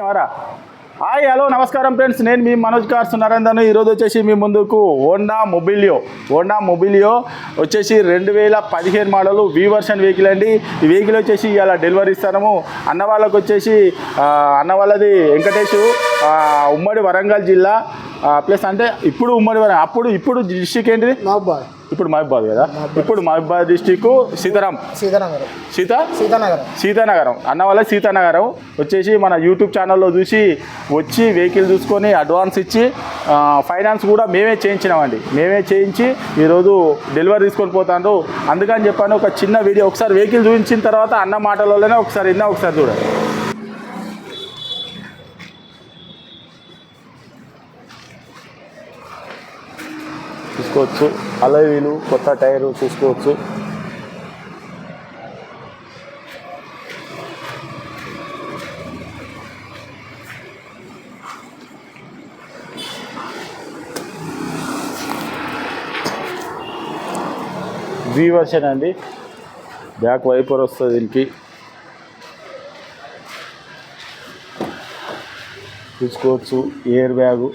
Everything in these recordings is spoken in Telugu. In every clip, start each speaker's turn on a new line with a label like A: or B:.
A: హాయ్ హలో నమస్కారం ఫ్రెండ్స్, నేను మీ మనోజ్ కార్స్ నరేందర్ను. ఈరోజు వచ్చేసి మీ ముందుకు హోండా మొబిలియో వచ్చేసి 2015 మోడల్ వి వర్షన్ వెహికల్ అండి. ఈ వెహికల్ వచ్చేసి ఇలా డెలివరీ ఇస్తాము. అన్న వాళ్ళకి వచ్చేసి అన్న వాళ్ళది వెంకటేష్, ఉమ్మడి వరంగల్ జిల్లా ప్లస్ అంటే ఇప్పుడు ఉమ్మడి వరంగల్, ఇప్పుడు డిస్టిక్ ఏంటిది ఇప్పుడు మహబూబాద్ కదా. ఇప్పుడు మహబూబాద్ డిస్టిక్ సీతానగరం అన్న వాళ్ళ సీతానగరం వచ్చేసి మన యూట్యూబ్ ఛానల్లో చూసి వచ్చి వెహికల్ చూసుకొని అడ్వాన్స్ ఇచ్చి ఫైనాన్స్ కూడా మేమే చేయించి ఈరోజు డెలివరీ తీసుకొని పోతాను. అందుకని చెప్పాను ఒక చిన్న వీడియో. ఒకసారి వెహికల్ చూపించిన తర్వాత అన్న మాటలలోనే ఒకసారి చూడండి. చూసుకోవచ్చు, అలై వీలు, కొత్త టైరు చూసుకోవచ్చు. వి వర్షన్ అండి. బ్యాక్ వైపర్ వస్తుంది దీనికి. చూసుకోవచ్చు, air bag,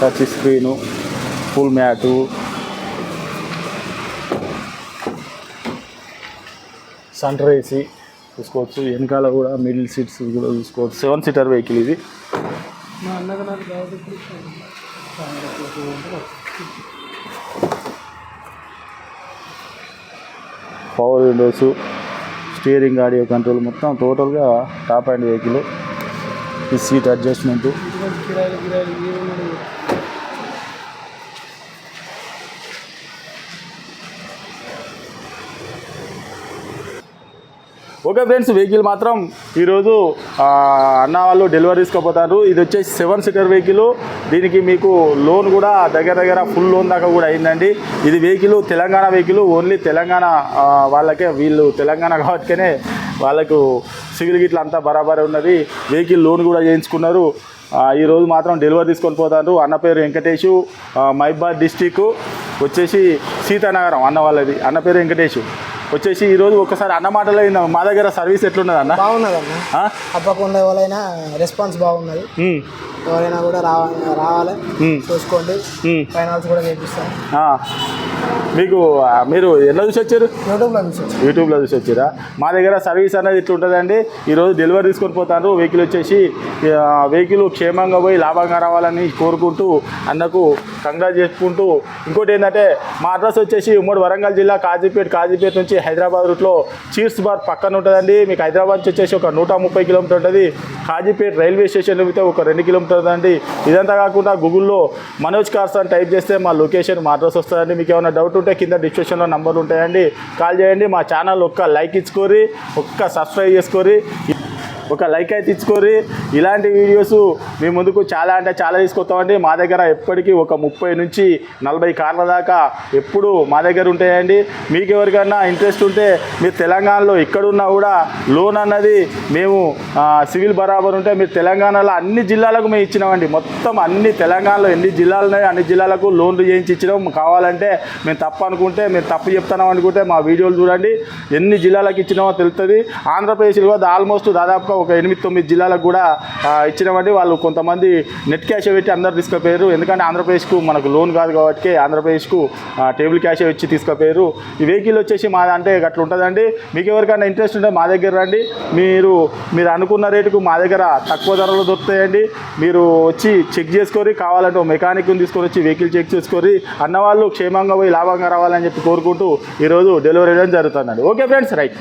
A: touch screen, full mat, సన్ రైసి చూసుకోవచ్చు. వెనకాల కూడా మిడిల్ సీట్స్ కూడా చూసుకోవచ్చు. 7 సీటర్ వెహికల్ ఇది. Power windows, steering, audio control మొత్తం టోటల్గా టాప్ అండ్ వెహికల్. ఈ seat adjustment, okay friends. Vehicle మాత్రం ఈరోజు అన్న వాళ్ళు డెలివరీ తీసుకోపోతారు. ఇది వచ్చేసి 7 సీటర్ వెహికల్. దీనికి మీకు లోన్ కూడా దగ్గర ఫుల్ లోన్ దాకా కూడా అయిందండి. ఇది vehicle Telangana vehicle, only Telangana వాళ్ళకే, వీళ్ళు తెలంగాణ కాబట్టినే వాళ్ళకు సివిల్ గిట్ల అంతా బరాబరే ఉన్నది. వెహికల్ లోన్ కూడా చేయించుకున్నారు. ఈరోజు మాత్రం డెలివరీ తీసుకొని పోతారు. అన్న పేరు వెంకటేష్, మహబూబాద్ డిస్టిక్ వచ్చేసి సీతానగరం అన్న వాళ్ళది. అన్న పేరు వెంకటేష్ వచ్చేసి ఈరోజు ఒకసారి అన్న మాటలో మా దగ్గర సర్వీస్ ఎట్లున్నది అన్న?
B: బాగున్నదన్న, తప్పకుండా ఎవరైనా రెస్పాన్స్ బాగున్నది. ఎవరైనా కూడా రావాలి, చూసుకోండి. ఫైనాన్స్ కూడా చేపిస్తాం.
A: మీరు ఎలా చూసి వచ్చారు? యూట్యూబ్లో చూసి వచ్చారా? మా దగ్గర సర్వీస్ అనేది ఇట్లా ఉంటుందండి. ఈరోజు డెలివరీ తీసుకొని పోతారు. వెహికల్ వచ్చేసి వెహికల్ క్షేమంగా పోయి లాభంగా రావాలని కోరుకుంటూ అన్నకు కంగ్రాట్ చేసుకుంటూ, ఇంకోటి ఏంటంటే మా అడ్రస్ వచ్చేసి ఉమ్మడి వరంగల్ జిల్లా కాజీపేట నుంచి హైదరాబాద్ రూట్లో చీర్స్ బార్ పక్కన ఉంటుందండి. మీకు హైదరాబాద్ నుంచి వచ్చేసి ఒక 130 కిలోమీటర్ ఉంటుంది. కాజీపేట రైల్వే స్టేషన్ అయితే ఒక 2 కిలోమీటర్ అండి. ఇదంతా కాకుండా గూగుల్లో మనోజ్ కార్స్ అని టైప్ చేస్తే మా లొకేషన్, మా అడ్రస్ వస్తుందండి. మీకు ఏమైనా డౌట్ ఉంటే కింద డిస్క్రిప్షన్లో నంబర్లు ఉంటాయండి, కాల్ చేయండి. మా ఛానల్ ఒక్క లైక్ ఇచ్చుకోరి, ఒక్క సబ్స్క్రైబ్ చేసుకోరి, ఒక లైక్ అయితే ఇచ్చుకోరి. ఇలాంటి వీడియోస్ మీ ముందుకు చాలా అంటే చాలా తీసుకొస్తామండి. మా దగ్గర ఎప్పటికీ ఒక 30 నుంచి 40 కార్ల దాకా ఎప్పుడు మా దగ్గర ఉంటాయండి. మీకు ఎవరికైనా ఇంట్రెస్ట్ ఉంటే మీరు తెలంగాణలో ఎక్కడున్నా కూడా లోన్ అన్నది మేము సివిల్ బరాబర్ ఉంటే మీరు తెలంగాణలో అన్ని జిల్లాలకు మేము ఇచ్చినామండి. మొత్తం అన్ని తెలంగాణలో ఎన్ని జిల్లాలు ఉన్నాయో అన్ని జిల్లాలకు లోన్లు చేయించి ఇచ్చినాం. కావాలంటే మేము తప్పు అనుకుంటే, మేము తప్పు చెప్తున్నాం అనుకుంటే మా వీడియోలు చూడండి. ఎన్ని జిల్లాలకు ఇచ్చినామో తెలుస్తుంది. ఆంధ్రప్రదేశ్లో ఆల్మోస్ట్ దాదాపుగా ఒక 8-9 జిల్లాలకు కూడా ఇచ్చినామండి. వాళ్ళు కొంతమంది నెట్ క్యాష్ పెట్టి అందరు తీసుకుపోయారు. ఎందుకంటే ఆంధ్రప్రదేశ్కు మనకు లోన్ కాదు కాబట్టి ఆంధ్రప్రదేశ్కు టేబుల్ క్యాష్ వచ్చి తీసుకుపోయారు. ఈ వెహికల్ వచ్చేసి మాది అంటే అట్లా ఉంటుందండి. మీకు ఎవరికైనా ఇంట్రెస్ట్ ఉంటే మా దగ్గర రండి. మీరు అనుకున్న రేటుకు మా దగ్గర తక్కువ ధరలో దొరుకుతాయండి. మీరు వచ్చి చెక్ చేసుకొని, కావాలంటే మెకానిక్ని తీసుకొని వచ్చి వెహికల్ చెక్ చేసుకొని అన్నవాళ్ళు క్షేమంగా పోయి లాభంగా రావాలని చెప్పి కోరుకుంటూ ఈరోజు డెలివరీ చేయడం జరుగుతుందండి. Okay friends, right.